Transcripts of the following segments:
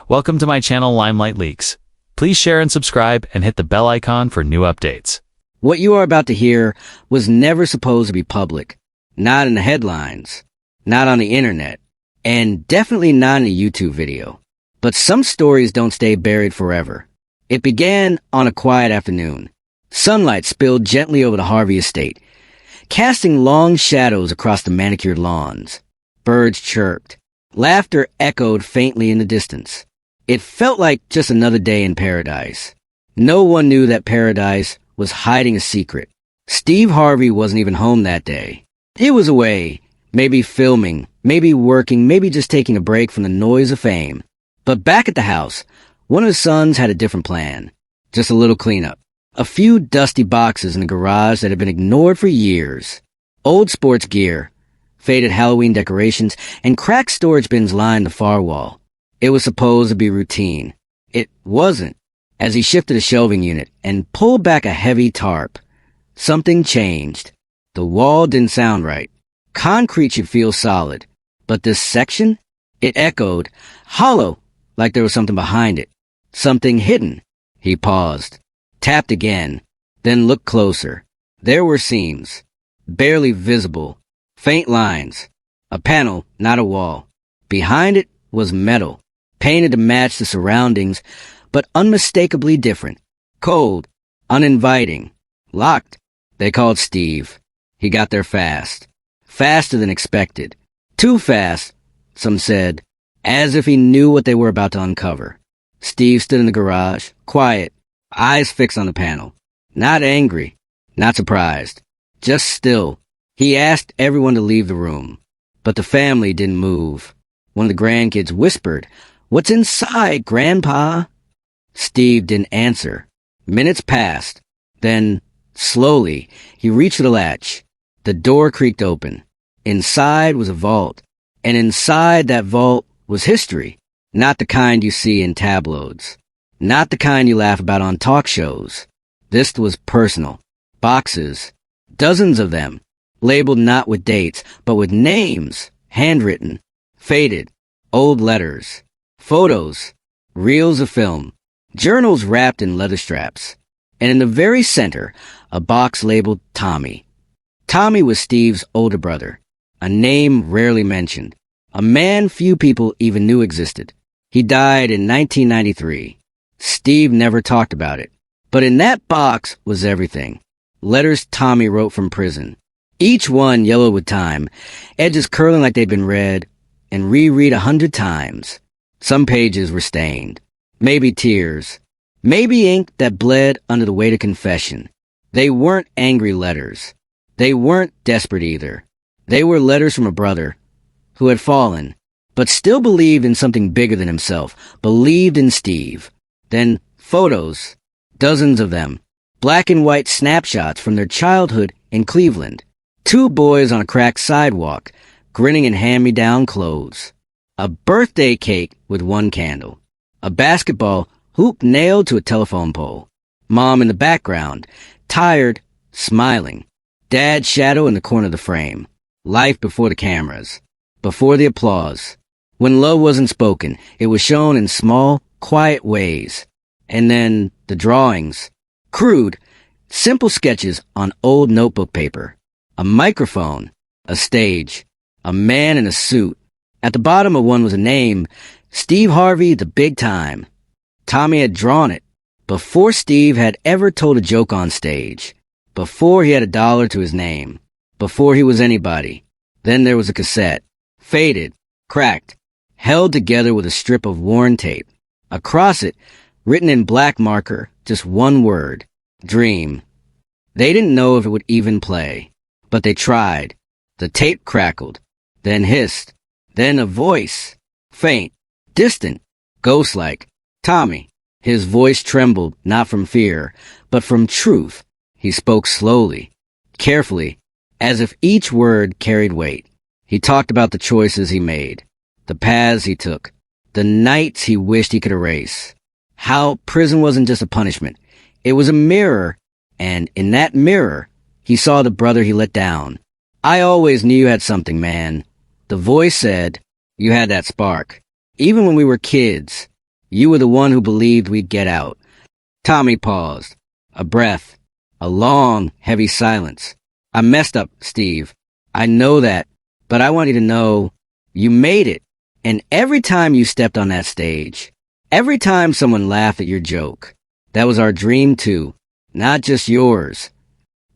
Welcome to my channel Limelight Leaks. Please share and subscribe and hit the bell icon for new updates. What you are about to hear was never supposed to be public. Not in the headlines, not on the internet, and definitely not in a YouTube video. But some stories don't stay buried forever. It began on a quiet afternoon. Sunlight spilled gently over the Harvey estate, casting long shadows across the manicured lawns. Birds chirped. Laughter echoed faintly in the distance. It felt like just another day in paradise. No one knew that paradise was hiding a secret. Steve Harvey wasn't even home that day. He was away, maybe filming, maybe working, maybe just taking a break from the noise of fame. But back at the house, one of his sons had a different plan. Just a little cleanup. A few dusty boxes in the garage that had been ignored for years. Old sports gear, faded Halloween decorations, and cracked storage bins lined the far wall. It was supposed to be routine. It wasn't. As he shifted a shelving unit and pulled back a heavy tarp, something changed. The wall didn't sound right. Concrete should feel solid. But this section? It echoed, hollow, like there was something behind it. Something hidden. He paused, tapped again, then looked closer. There were seams, barely visible, faint lines. A panel, not a wall. Behind it was metal, painted to match the surroundings, but unmistakably different. Cold, uninviting, locked. They called Steve. He got there fast. Faster than expected. Too fast, some said, as if he knew what they were about to uncover. Steve stood in the garage, quiet, eyes fixed on the panel. Not angry, not surprised, just still. He asked everyone to leave the room, but the family didn't move. One of the grandkids whispered, "What's inside, Grandpa?" Steve didn't answer. Minutes passed. Then, slowly, he reached for the latch. The door creaked open. Inside was a vault. And inside that vault was history. Not the kind you see in tabloids. Not the kind you laugh about on talk shows. This was personal. Boxes. Dozens of them. Labeled not with dates, but with names. Handwritten. Faded. Old letters. Photos. Reels of film. Journals wrapped in leather straps. And in the very center, a box labeled Tommy. Tommy was Steve's older brother. A name rarely mentioned. A man few people even knew existed. He died in 1993. Steve never talked about it. But in that box was everything. Letters Tommy wrote from prison. Each one yellowed with time, edges curling like they'd been read and reread 100 times. Some pages were stained. Maybe tears. Maybe ink that bled under the weight of confession. They weren't angry letters. They weren't desperate either. They were letters from a brother who had fallen, but still believed in something bigger than himself, believed in Steve. Then photos, dozens of them, black and white snapshots from their childhood in Cleveland. Two boys on a cracked sidewalk, grinning in hand-me-down clothes. A birthday cake with one candle. A basketball hoop nailed to a telephone pole. Mom in the background, tired, smiling. Dad's shadow in the corner of the frame. Life before the cameras. Before the applause. When love wasn't spoken, it was shown in small, quiet ways. And then the drawings. Crude, simple sketches on old notebook paper. A microphone. A stage. A man in a suit. At the bottom of one was a name, Steve Harvey, the Big Time. Tommy had drawn it before Steve had ever told a joke on stage. Before he had $1 to his name. Before he was anybody. Then there was a cassette. Faded, cracked, held together with a strip of worn tape. Across it, written in black marker, just one word. Dream. They didn't know if it would even play. But they tried. The tape crackled. Then hissed. Then a voice. Faint. Distant. Ghost-like. Tommy. His voice trembled, not from fear, but from truth. He spoke slowly, carefully, as if each word carried weight. He talked about the choices he made, the paths he took, the nights he wished he could erase. How prison wasn't just a punishment. It was a mirror, and in that mirror, he saw the brother he let down. I always knew you had something, man. The voice said, you had that spark. Even when we were kids. You were the one who believed we'd get out. Tommy paused. A breath. A long, heavy silence. I messed up, Steve. I know that, but I want you to know you made it. And every time you stepped on that stage, every time someone laughed at your joke, that was our dream too, not just yours.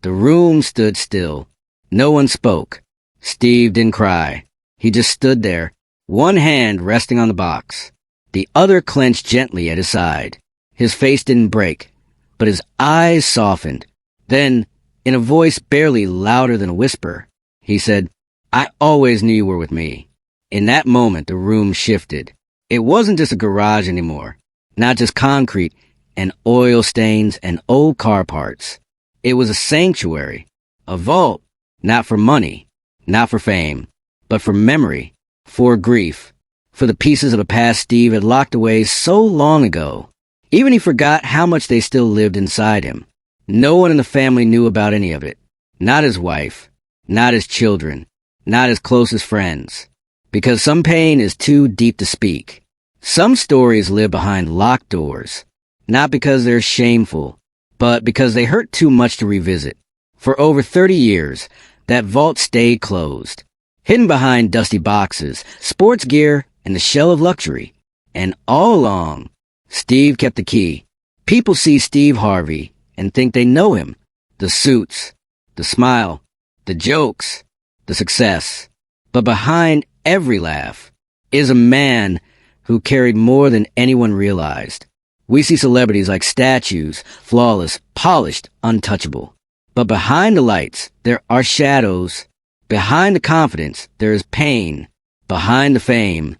The room stood still. No one spoke. Steve didn't cry. He just stood there, one hand resting on the box, the other clenched gently at his side. His face didn't break, but his eyes softened. Then, in a voice barely louder than a whisper, he said, I always knew you were with me. In that moment, the room shifted. It wasn't just a garage anymore, not just concrete and oil stains and old car parts. It was a sanctuary, a vault, not for money, not for fame, but for memory, for grief, for the pieces of a past Steve had locked away so long ago. Even he forgot how much they still lived inside him. No one in the family knew about any of it. Not his wife, not his children, not his closest friends. Because some pain is too deep to speak. Some stories live behind locked doors, not because they're shameful, but because they hurt too much to revisit. For over 30 years, that vault stayed closed, hidden behind dusty boxes, sports gear, and the shell of luxury. And all along, Steve kept the key. People see Steve Harvey and think they know him. The suits, the smile, the jokes, the success. But behind every laugh is a man who carried more than anyone realized. We see celebrities like statues, flawless, polished, untouchable. But behind the lights, there are shadows. Behind the confidence, there is pain. Behind the fame,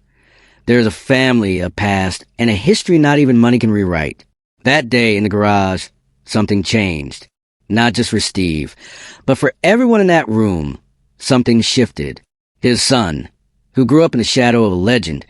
there is a family, a past, and a history not even money can rewrite. That day in the garage, something changed. Not just for Steve, but for everyone in that room, something shifted. His son, who grew up in the shadow of a legend,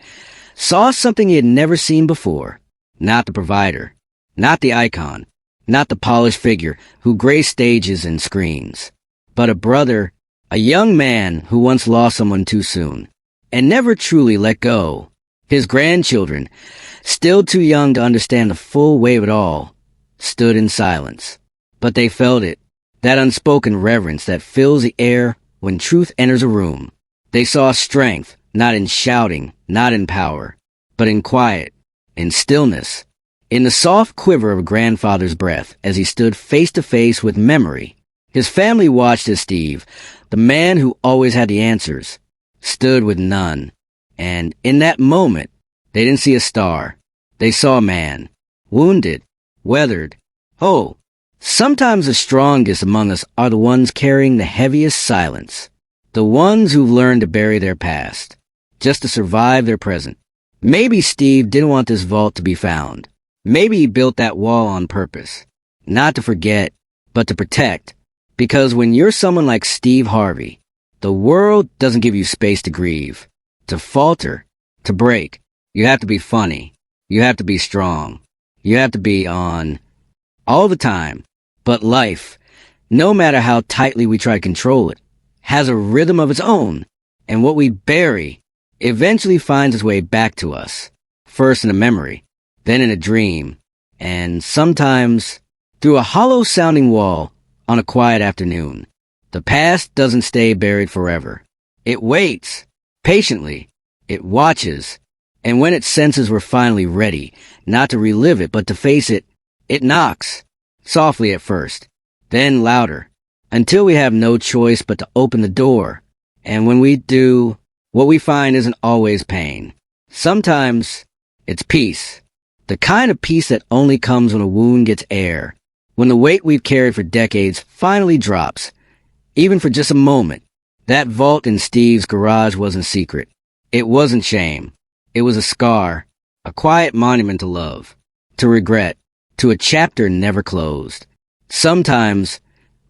saw something he had never seen before. Not the provider, not the icon, not the polished figure who graced stages and screens, but a brother, a young man who once lost someone too soon and never truly let go. His grandchildren, still too young to understand the full weight of it all, stood in silence. But they felt it, that unspoken reverence that fills the air when truth enters a room. They saw strength, not in shouting, not in power, but in quiet, in stillness, in the soft quiver of a grandfather's breath as he stood face to face with memory. His family watched as Steve, the man who always had the answers, stood with none. And in that moment, they didn't see a star. They saw a man, wounded, weathered, whole. Sometimes the strongest among us are the ones carrying the heaviest silence. The ones who've learned to bury their past, just to survive their present. Maybe Steve didn't want this vault to be found. Maybe he built that wall on purpose. Not to forget, but to protect. Because when you're someone like Steve Harvey, the world doesn't give you space to grieve, to falter, to break. You have to be funny. You have to be strong. You have to be on all the time. But life, no matter how tightly we try to control it, has a rhythm of its own, and what we bury eventually finds its way back to us, first in a memory, then in a dream, and sometimes through a hollow-sounding wall on a quiet afternoon. The past doesn't stay buried forever. It waits, patiently, it watches, and when it senses we're finally ready, not to relive it but to face it, it knocks, softly at first, then louder, until we have no choice but to open the door. And when we do, what we find isn't always pain. Sometimes it's peace. The kind of peace that only comes when a wound gets air. When the weight we've carried for decades finally drops. Even for just a moment. That vault in Steve's garage wasn't secret. It wasn't shame. It was a scar. A quiet monument to love. To regret. To a chapter never closed. Sometimes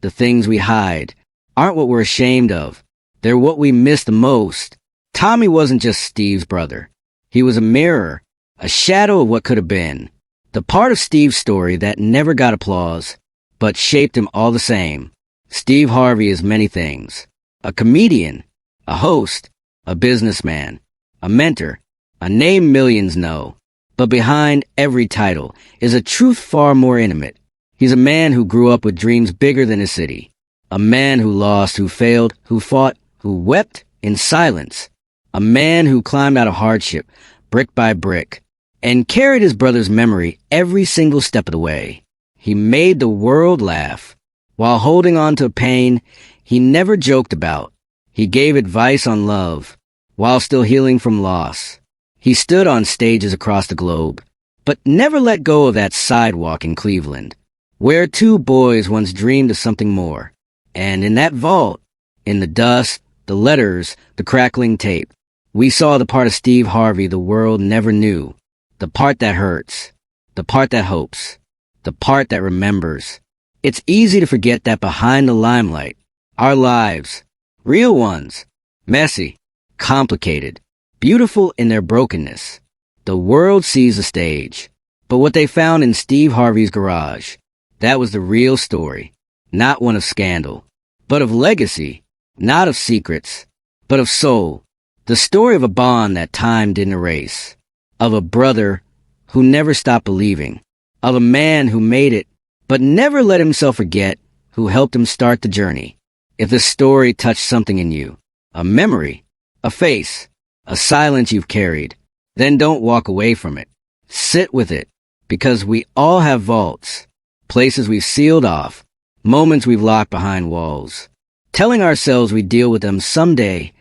the things we hide aren't what we're ashamed of. They're what we miss the most. Tommy wasn't just Steve's brother. He was a mirror, a shadow of what could have been. The part of Steve's story that never got applause, but shaped him all the same. Steve Harvey is many things. A comedian, a host, a businessman, a mentor, a name millions know. But behind every title is a truth far more intimate. He's a man who grew up with dreams bigger than his city. A man who lost, who failed, who fought, who wept in silence. A man who climbed out of hardship, brick by brick, and carried his brother's memory every single step of the way. He made the world laugh. While holding on to pain he never joked about, he gave advice on love, while still healing from loss. He stood on stages across the globe, but never let go of that sidewalk in Cleveland, where two boys once dreamed of something more. And in that vault, in the dust, the letters, the crackling tape, we saw the part of Steve Harvey the world never knew, the part that hurts, the part that hopes, the part that remembers. It's easy to forget that behind the limelight, our lives, real ones, messy, complicated, beautiful in their brokenness. The world sees the stage, but what they found in Steve Harvey's garage, that was the real story, not one of scandal, but of legacy, not of secrets, but of soul. The story of a bond that time didn't erase, of a brother who never stopped believing, of a man who made it, but never let himself forget who helped him start the journey. If the story touched something in you, a memory, a face, a silence you've carried, then don't walk away from it. Sit with it, because we all have vaults, places we've sealed off, moments we've locked behind walls, telling ourselves we deal with them someday.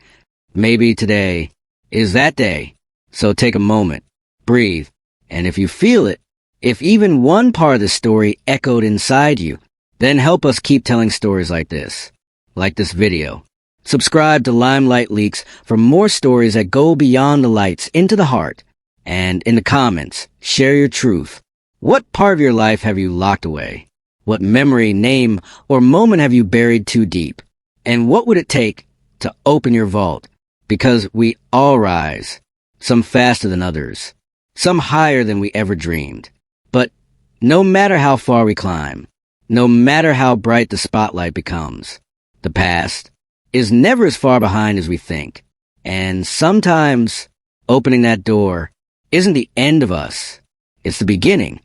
Maybe today is that day. So take a moment, breathe, and if you feel it, if even one part of the story echoed inside you, then help us keep telling stories like this video. Subscribe to Limelight Leaks for more stories that go beyond the lights into the heart. And in the comments, share your truth. What part of your life have you locked away? What memory, name, or moment have you buried too deep? And what would it take to open your vault? Because we all rise, some faster than others, some higher than we ever dreamed. But no matter how far we climb, no matter how bright the spotlight becomes, the past is never as far behind as we think. And sometimes opening that door isn't the end of us. It's the beginning.